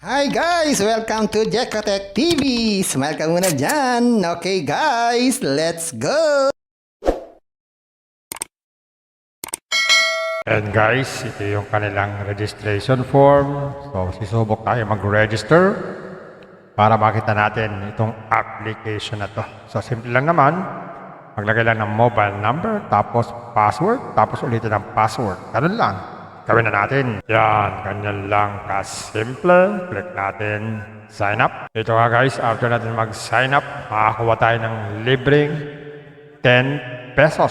Hi guys! Welcome to Jekotech TV! Smile ka muna dyan! Okay guys, let's go! And guys, ito yung kanilang registration form. So, sisubok tayo mag-register para makita natin itong application na to. So, simple lang naman. Maglagay lang ng mobile number, tapos password, tapos ulitin ang password. Ganun lang. Gawin na natin. Yan, ganyan lang kasimple. Click natin sign up. Ito nga guys, after natin mag-sign up, makakuha tayo ng libreng 10 pesos.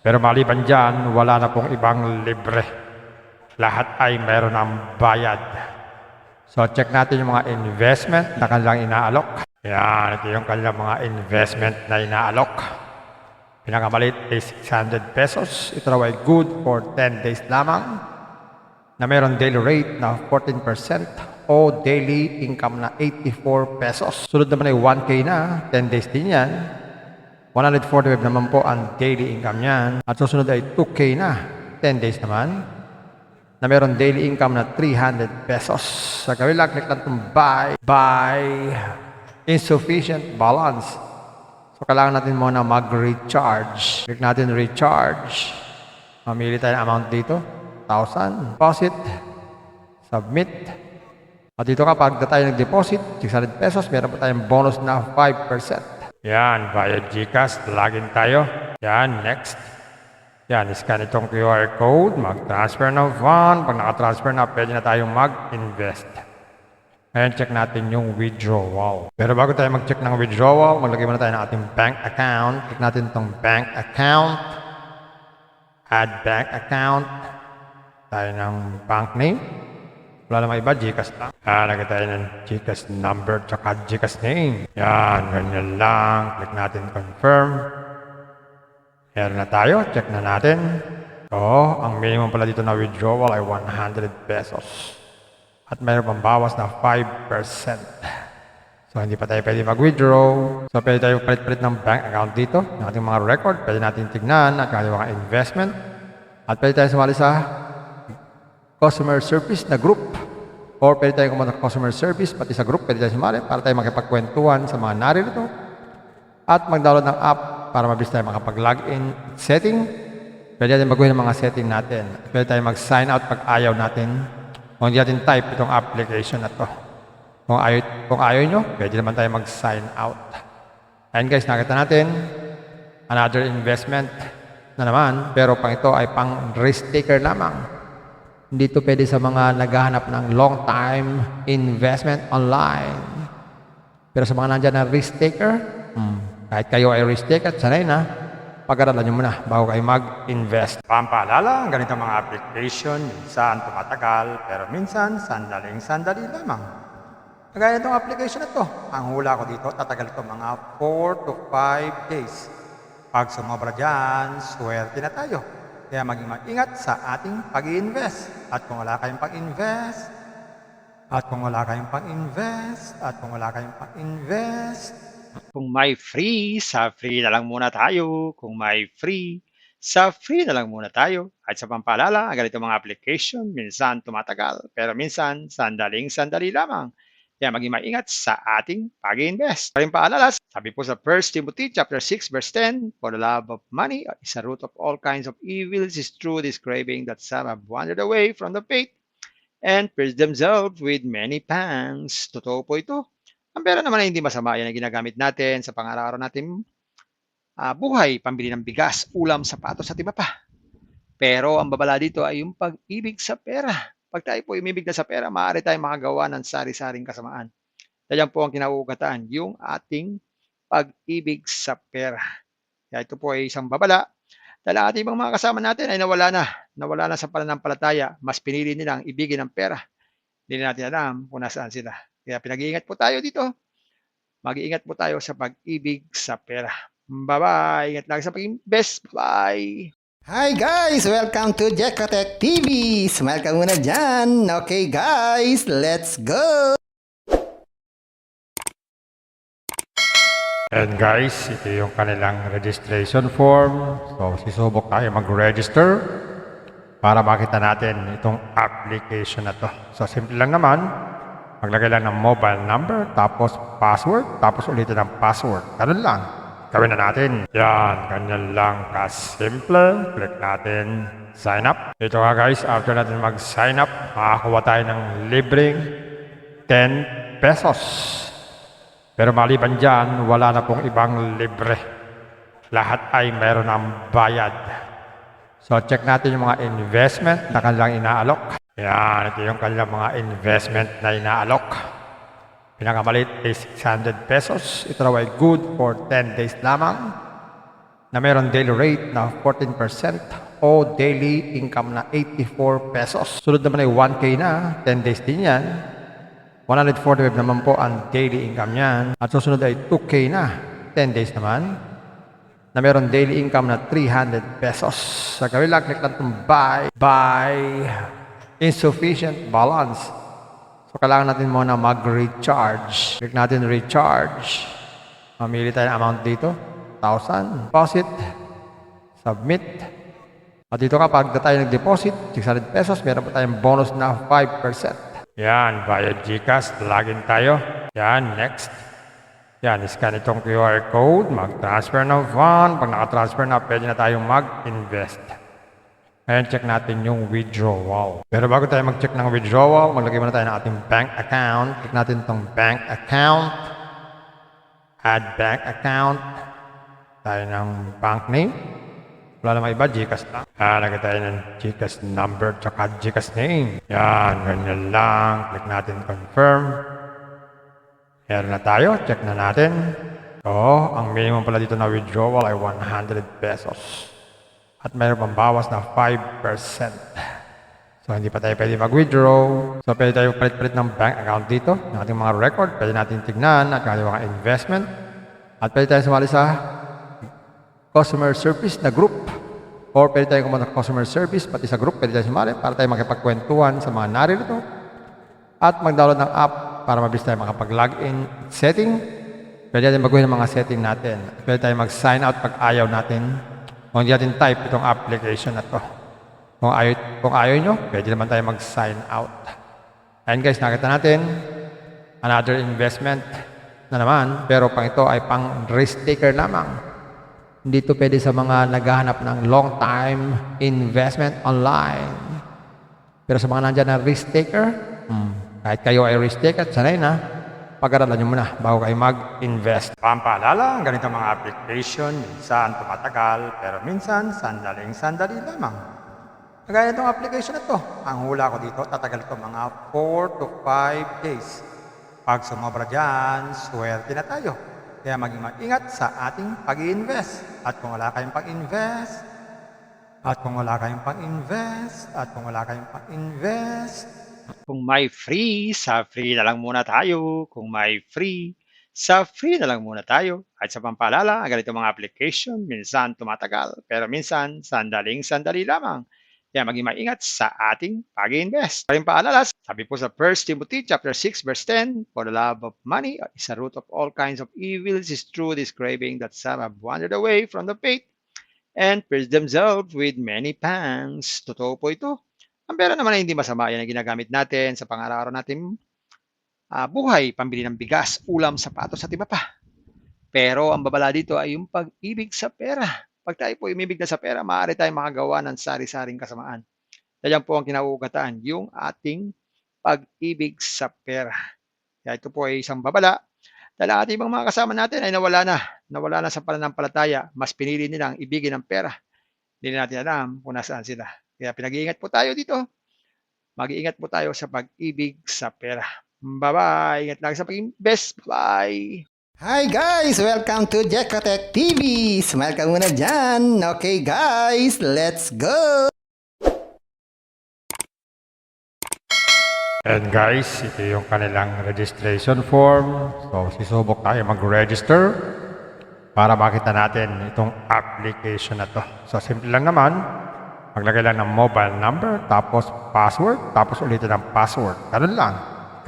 Pero maliban dyan, wala na pong ibang libre. Lahat ay meron ng bayad. So check natin yung mga investment na kanilang inaalok. Yan, ito yung kanilang mga investment na inaalok. Pinakamalit ay 600 pesos. Ito raw ay good for 10 days lamang. Na meron daily rate na 14% o daily income na 84 pesos. Sunod naman ay 1K na, 10 days din yan. 145 naman po ang daily income niyan. At susunod ay 2K na, 10 days naman. Na meron daily income na 300 pesos. Sa kabila, click lang itong buy insufficient balance. So, kailangan natin muna mag-recharge. Click natin recharge. Mamili tayo ng amount dito. 1,000. Deposit. Submit. At dito kapag tayo nag-deposit, 600 pesos, meron pa tayong bonus na 5%. Yan, via GCash, login tayo. Yan, next. Yan, scan itong QR code, mag-transfer ng fund. Pag naka-transfer na, pwede na tayong mag-invest. Ngayon, check natin yung withdrawal. Pero bago tayo mag-check ng withdrawal, maglagay muna tayo ng ating bank account. Click natin itong bank account. Add bank account. Tayo ng bank name. Wala naman iba, GCash lang. Lagay tayo ng GCash number tsaka GCash name. Yan, ganyan lang. Click natin confirm. Meron na tayo. Check na natin. So, ang minimum pala dito na withdrawal ay 100 pesos. At mayroon pang bawas na 5%. So, hindi pa tayo pwede mag-withdraw. So, pwede tayo palit-palit ng bank account dito. Ng ating mga record. Pwede natin tignan at yung mga investment. At pwede tayo sumali sa customer service na group. Or pwede tayo kumunta sa customer service, pati sa group, pwede tayo sumali para tayo makipagkwentuhan sa mga naririto. At mag-download ng app para mabilis tayo makapag-login setting. Pwede natin baguhin ang mga setting natin. Pwede tayo mag-sign out pag ayaw natin. Kung hindi natin type itong application na to. Kung ayaw nyo, pwede naman tayo mag-sign out. Ayan guys, nakita natin. Another investment na naman. Pero pang ito ay pang risk taker lamang. Hindi ito pwede sa mga naghahanap ng long-time investment online. Pero sa mga nandyan na risk taker, kahit kayo ay risk taker, sanay na, pag-aralan nyo muna bago kayo mag-invest. Pampaalala, ang ganitong mga application, minsan tumatagal, pero minsan sandaling-sandali lamang. Kagaya itong application na to, ang hula ko dito, tatagal ito mga 4 to 5 days. Pag sumobra dyan, swerte na tayo. Kaya maging mag-ingat sa ating pag-i-invest. At kung wala kayong pag-invest, Kung may free, sa free na lang muna tayo. Kung may free, sa free na lang muna tayo. At sa pampaalala, ang ganito mga application, minsan tumatagal, pero minsan sandaling-sandali lamang. Kaya maging maingat sa ating pag-invest. Paring paalala, sabi po sa 1 Timothy chapter 6 verse 10, for the love of money is a root of all kinds of evils, is true this craving that some have wandered away from the faith and pierced themselves with many pangs. Totoo po ito. Ang pera naman ay hindi masama. Yan ang ginagamit natin sa pang-araw-araw natin buhay, pambili ng bigas, ulam, sapatos at iba pa. Pero ang babala dito ay yung pag-ibig sa pera. Pag tayo po umibig na sa pera, maaari tayong makagawa ng sari-saring kasamaan. Yan po ang kinauugatan, yung ating pag-ibig sa pera. Kaya ito po ay isang babala. Dahil ang ating mga kasama natin ay nawala na sa pananampalataya. Mas pinili nilang ibigin ang pera. Hindi natin alam kung nasaan sila. Kaya pinag-iingat po tayo dito. Mag-iingat po tayo sa pag-ibig sa pera. Bye-bye. Ingat lagi sa pag-invest. Bye. Hi guys! Welcome to Jekotech TV! Smile ka muna dyan! Okay guys, let's go! And guys, ito yung kanilang registration form. So, sisubok tayo mag-register para makita natin itong application na to. So simple lang naman, maglagay lang ng mobile number, tapos password, tapos ulitin ang password. Ganun lang. Gawin na natin. Yan, ganyan lang kasimple. Click natin sign up. Ito nga guys, after natin mag-sign up, makakuha tayo ng libreng 10 pesos. Pero maliban dyan, wala na pong ibang libre. Lahat ay meron ng bayad. So check natin yung mga investment na kanilang inaalok. Yan, ito yung kanilang mga investment na inaalok. Pinakamaliit ay 600 pesos. Ito raw ay good for 10 days lamang. Na meron daily rate na 14% o daily income na 84 pesos. Sunod naman ay 1K na, 10 days din yan. 145 naman po ang daily income niyan. At susunod ay 2K na, 10 days naman. Na meron daily income na 300 pesos. Sa gawin lang, click lang itong buy insufficient balance. So kailangan natin muna mag-recharge. Click natin recharge. Mamili tayo ng amount dito. 1,000. Deposit. Submit. At dito kapag tayo nag-deposit, 600 pesos, meron pa tayong bonus na 5%. Yan, via GCash, login tayo. Yan, next. Yan, scan itong QR code, mag-transfer ng fund. Pag naka-transfer na, pwede na tayong mag-invest. Ngayon, check natin yung withdrawal. Pero bago tayo mag-check ng withdrawal, maglagay muna tayo ng ating bank account. Click natin itong bank account. Add bank account. Tayo ng bank name. Wala naman iba, GCash lang. Lagay tayo ng GCash number tsaka GCash name. Yan, ganyan lang. Click natin confirm. Meron na tayo. Check na natin. So, ang minimum pala dito na withdrawal ay 100 pesos. At mayroon pang bawas na 5%. So, hindi pa tayo pwede mag-withdraw. So, pwede tayo palit-palit ng bank account dito. Ng ating mga record. Pwede natin tignan at ating mga investment. At pwede tayo sumali sa customer service na group. Or pwede tayo kumunta sa customer service, pati sa group, pwede tayo sumali para tayo makipagkwentuhan sa mga naririto. At mag-download ng app para mabilis tayo makapag-login setting. Pwede natin baguhin ang mga setting natin. Pwede tayo mag-sign out pag ayaw natin. Kung hindi natin type itong application na to. Kung ayaw nyo, pwede naman tayo mag-sign out. Ayan guys, nakita natin another investment na naman. Pero pang ito ay pang risk taker lamang. Hindi ito pwede sa mga naghahanap ng long-time investment online. Pero sa mga nandyan na risk taker, kahit kayo ay risk taker, sanay na, pag-aralan nyo muna bago kayo mag-invest. Pampaalala, ang ganitong mga application, minsan tumatagal, pero minsan sandaling-sandali lamang. Kagaya itong application na to, ang hula ko dito, tatagal ito mga 4 to 5 days. Pag sumobra dyan, swerte na tayo. Kaya maging mag-ingat sa ating pag-i-invest. At kung wala kayong pag-invest, Kung may free, sa free na lang muna tayo. Kung may free, sa free na lang muna tayo. At sa pampaalala, ang ganitong mga application, minsan tumatagal, pero minsan sandaling-sandali lamang. Kaya maging maingat sa ating pag-invest. Paring paalala, sabi po sa 1 Timothy chapter 6 verse 10, for the love of money is a root of all kinds of evils, is true this craving that some have wandered away from the faith and pierced themselves with many pangs. Totoo po ito. Ang pera naman ay hindi masama. Yan ang ginagamit natin sa pang-araw-araw natin buhay, pambili ng bigas, ulam, sapatos at iba pa. Pero ang babala dito ay yung pag-ibig sa pera. Pag tayo po umibig na sa pera, maaari tayong makagawa ng sari-saring kasamaan. Yan po ang kinauugatan, yung ating pag-ibig sa pera. Kaya ito po ay isang babala. Dahil ang ating ibang mga kasama natin ay nawala na sa pananampalataya. Mas pinili nilang ibigin ang pera. Hindi na natin alam kung nasaan sila. Kaya pinag-iingat po tayo dito. Mag-iingat po tayo sa pag-ibig sa pera. Bye-bye. Ingat lang sa pag-invest. Bye. Hi guys! Welcome to Jekotech TV! Smile ka muna dyan! Okay guys, let's go! And guys, ito yung kanilang registration form. So, sisubok tayo mag-register para makita natin itong application na to. So, simple lang naman. Maglagay lang ng mobile number, tapos password, tapos ulitin ang password. Ganun lang.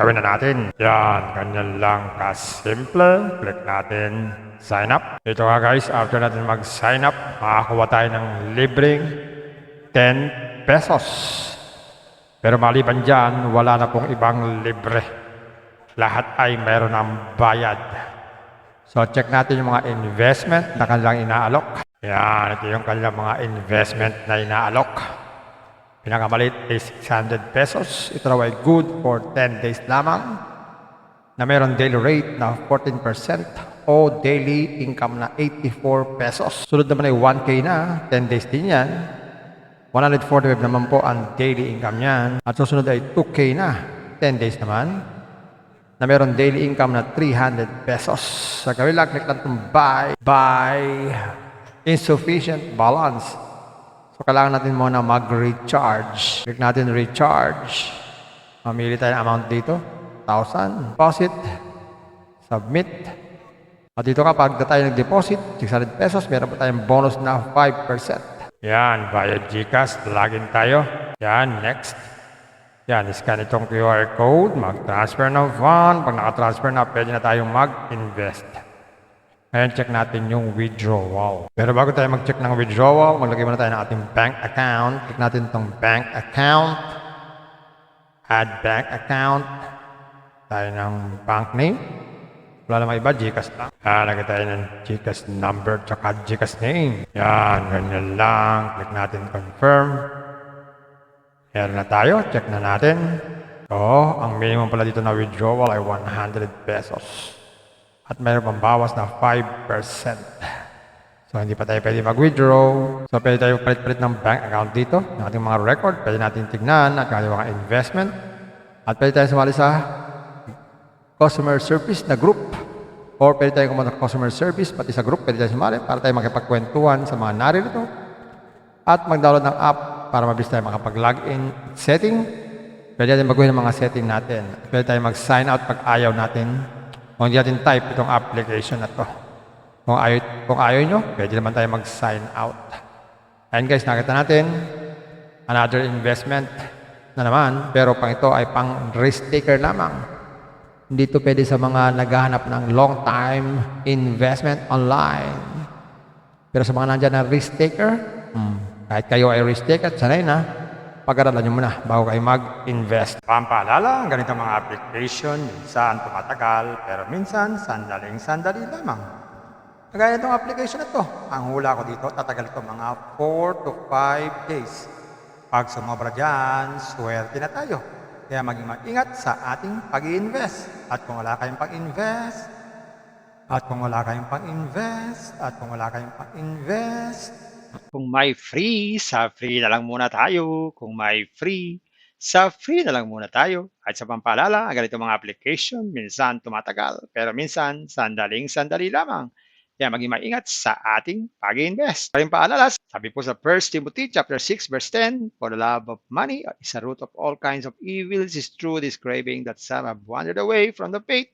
Gawin na natin. Yan, ganyan lang kasimple. Click natin sign up. Ito nga guys, after natin mag-sign up, makakuha tayo ng libreng 10 pesos. Pero maliban dyan, wala na pong ibang libre. Lahat ay meron ng bayad. So check natin yung mga investment na kanilang inaalok. Yan, ito yung kanilang mga investment na inaalok. Pinakamaliit ay 600 pesos. Ito raw ay good for 10 days lamang. Na meron daily rate na 14% o daily income na 84 pesos. Sunod naman ay 1K na, 10 days din yan. 145 naman po ang daily income niyan. At susunod ay 2K na, 10 days naman. Na meron daily income na 300 pesos. Sa kabila, click lang itong buy insufficient balance. So, kailangan natin muna mag-recharge. Click natin recharge. Mamili tayo ng amount dito. 1,000. Deposit. Submit. At dito kapag tayo nag-deposit, 600 pesos, meron pa tayong bonus na 5%. Yan, via GCash, login tayo. Yan, next. Yan, scan itong QR code, mag-transfer ng fund. Pag naka-transfer na, pwede na tayong mag-invest. Ngayon, check natin yung withdrawal. Pero bago tayo mag-check ng withdrawal, maglagay muna tayo ng ating bank account. Click natin itong bank account. Add bank account. Tayo ng bank name. Wala namang iba, GCash lang. Lagay tayo ng GCash number tsaka GCash name. Yan, ganyan lang. Click natin confirm. Meron na tayo. Check na natin. So, ang minimum pala dito na withdrawal ay 100 pesos. At mayroon pang bawas na 5%. So, hindi pa tayo pwede mag-withdraw. So, pwede tayo palit-palit ng bank account dito. Ng ating mga record. Pwede natin tignan at yung mga investment. At pwede tayo sumali sa customer service na group. Or pwede tayo kumunta sa customer service, pati sa group, pwede tayo sumali para tayo makipagkwentuhan sa mga naririto. At mag-download ng app para mabilis tayo makapag-login setting. Pwede natin baguhin ang mga setting natin. Pwede tayo mag-sign out pag ayaw natin. Kung hindi natin type itong application na to. Kung ayaw nyo, pwede naman tayo mag-sign out. Ayan guys, nakita natin. Another investment na naman. Pero pang ito ay pang risk taker lamang. Hindi ito pwede sa mga naghahanap ng long-time investment online. Pero sa mga nandyan na risk taker, kahit kayo ay risk taker, sanay na, pag-aralan nyo muna bago kayo mag-invest. Pampaalala, ang ganitong mga application, minsan tumatagal, pero minsan sandaling-sandali lamang. Kagaya itong application na to, ang hula ko dito, tatagal ito mga 4 to 5 days. Pag sumobra dyan, swerte na tayo. Kaya maging mag-ingat sa ating pag-i-invest. At kung wala kayong pag-invest, Kung may free, sa free na lang muna tayo. Kung may free, sa free na lang muna tayo. At sa pampaalala, ang ganito mga application, minsan tumatagal, pero minsan sandaling-sandali lamang. Kaya maging maingat sa ating pag-invest. Paring paalala, sabi po sa 1 Timothy chapter 6 verse 10, for the love of money is a root of all kinds of evils, is true this craving that some have wandered away from the faith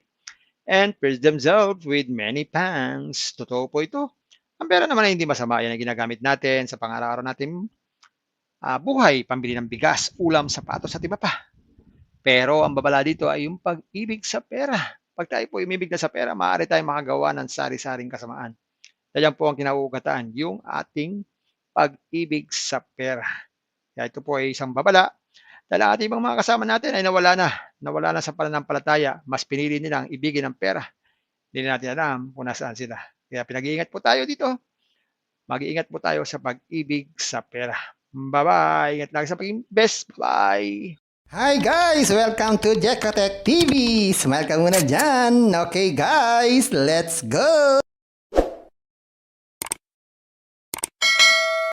and pierced themselves with many pangs. Totoo po ito. Ang pera naman ay hindi masama. Yan ang ginagamit natin sa pang-araw-araw natin buhay, pambili ng bigas, ulam, sapatos at iba pa. Pero ang babala dito ay yung pag-ibig sa pera. Pag tayo po umibig na sa pera, maaari tayong makagawa ng sari-saring kasamaan. Yan po ang kinauugatan, yung ating pag-ibig sa pera. Kaya ito po ay isang babala. Dahil ang ating ibang mga kasama natin ay nawala na sa pananampalataya. Mas pinili nilang ibigin ang pera. Hindi na natin alam kung nasaan sila. Kaya pinag-iingat po tayo dito. Mag-iingat po tayo sa pag-ibig sa pera. Bye-bye. Ingat lagi sa pag-invest. Bye. Hi guys! Welcome to Jekatech TV! Smile ka muna dyan! Okay guys, let's go!